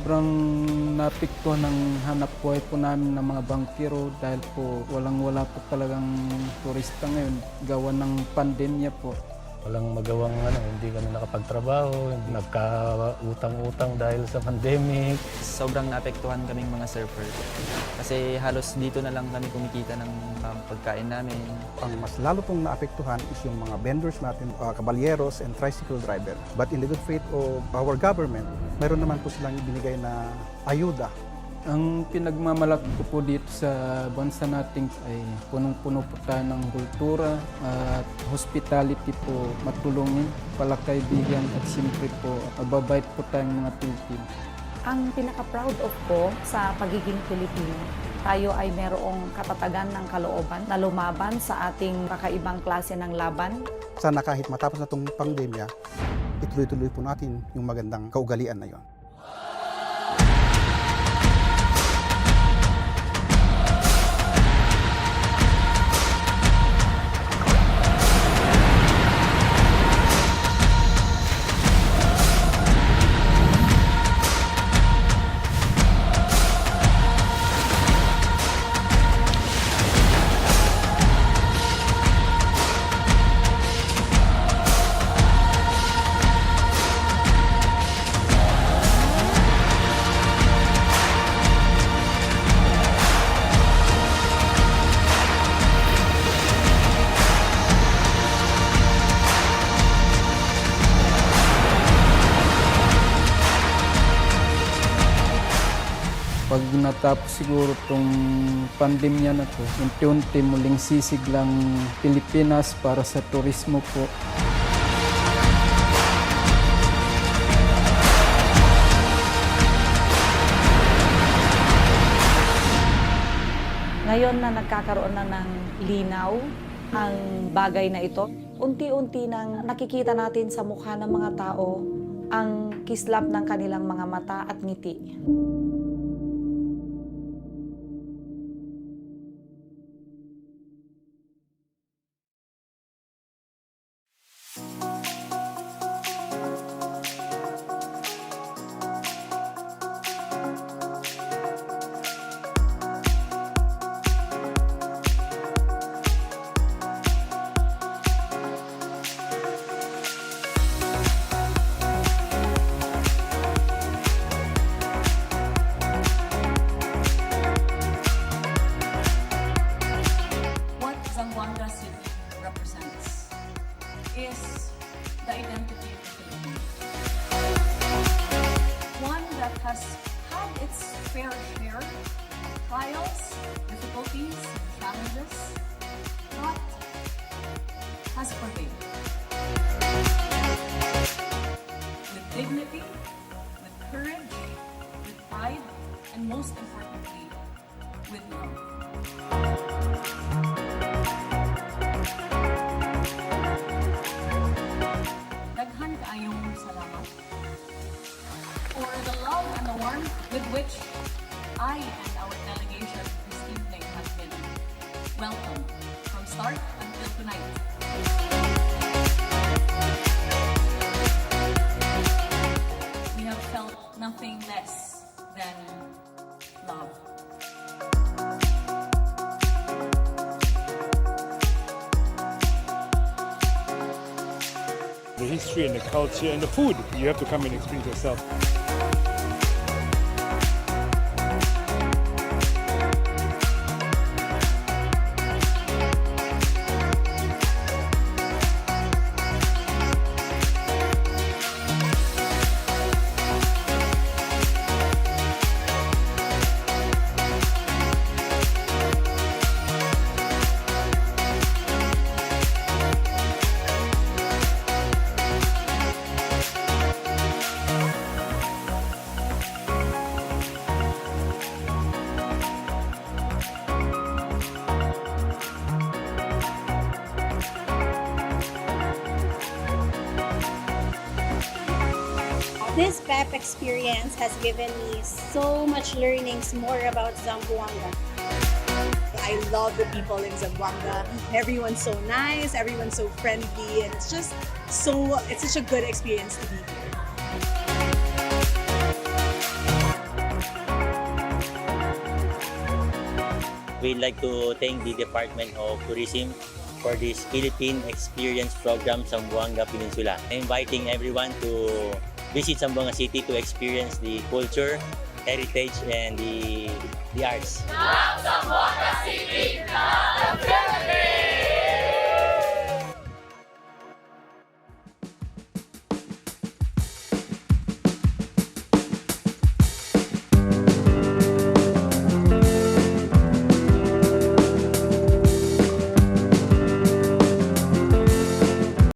sobrang naapektuhan ng hanap buhay po namin ng mga bangkero dahil po wala po talagang turista ngayon gawa ng pandemya po. Walang magawang hindi kami nakapagtrabaho, nagkautang-utang dahil sa pandemic. Sobrang naapektuhan kaming mga surfer kasi halos dito na lang kami kumikita ng pagkain namin. Ang mas lalo pong naapektuhan is yung mga vendors natin, kabalyeros and tricycle driver. But in the good faith of our government, mayroon naman po silang ibinigay na ayuda. Ang pinagmamalaki ko po dito sa bansa natin ay punong-puno po tayo ng kultura at hospitality po matulungin, palakaibigan at siyempre po mababait po tayong mga Pilipino. Ang pinaka-proud of ko sa pagiging Pilipino, tayo ay merong katatagan ng kalooban na lumaban sa ating kakaibang klase ng laban. Sana kahit matapos na itong pandemya, ituloy-tuloy po natin yung magandang kaugalian na yon. Pag natapos siguro itong pandemya na to, unti-unti muling sisiglang Pilipinas para sa turismo po. Ngayon na nagkakaroon na ng linaw ang bagay na ito, unti-unti nang nakikita natin sa mukha ng mga tao ang kislap ng kanilang mga mata at ngiti. What Zamboanga City represents is the identity of the Philippines. One that has had its fair share of trials, difficulties, and challenges, but has prevailed. With dignity, with courage, with pride, and most importantly, with love. Daghan kaayong salamat for the love and the warmth with which I and our delegation this evening have been welcomed from start until tonight. We have felt nothing less than love. The history and the culture and the food, you have to come and experience yourself. This PEP experience has given me so much learnings more about Zamboanga. I love the people in Zamboanga. Everyone's so nice, everyone's so friendly, and it's such a good experience to be here. we'd like to thank the Department of Tourism for this Philippine Experience Program Zamboanga Peninsula, inviting everyone to visit Zamboanga City to experience the culture, heritage, and the arts. Zamboanga City, the Philippines!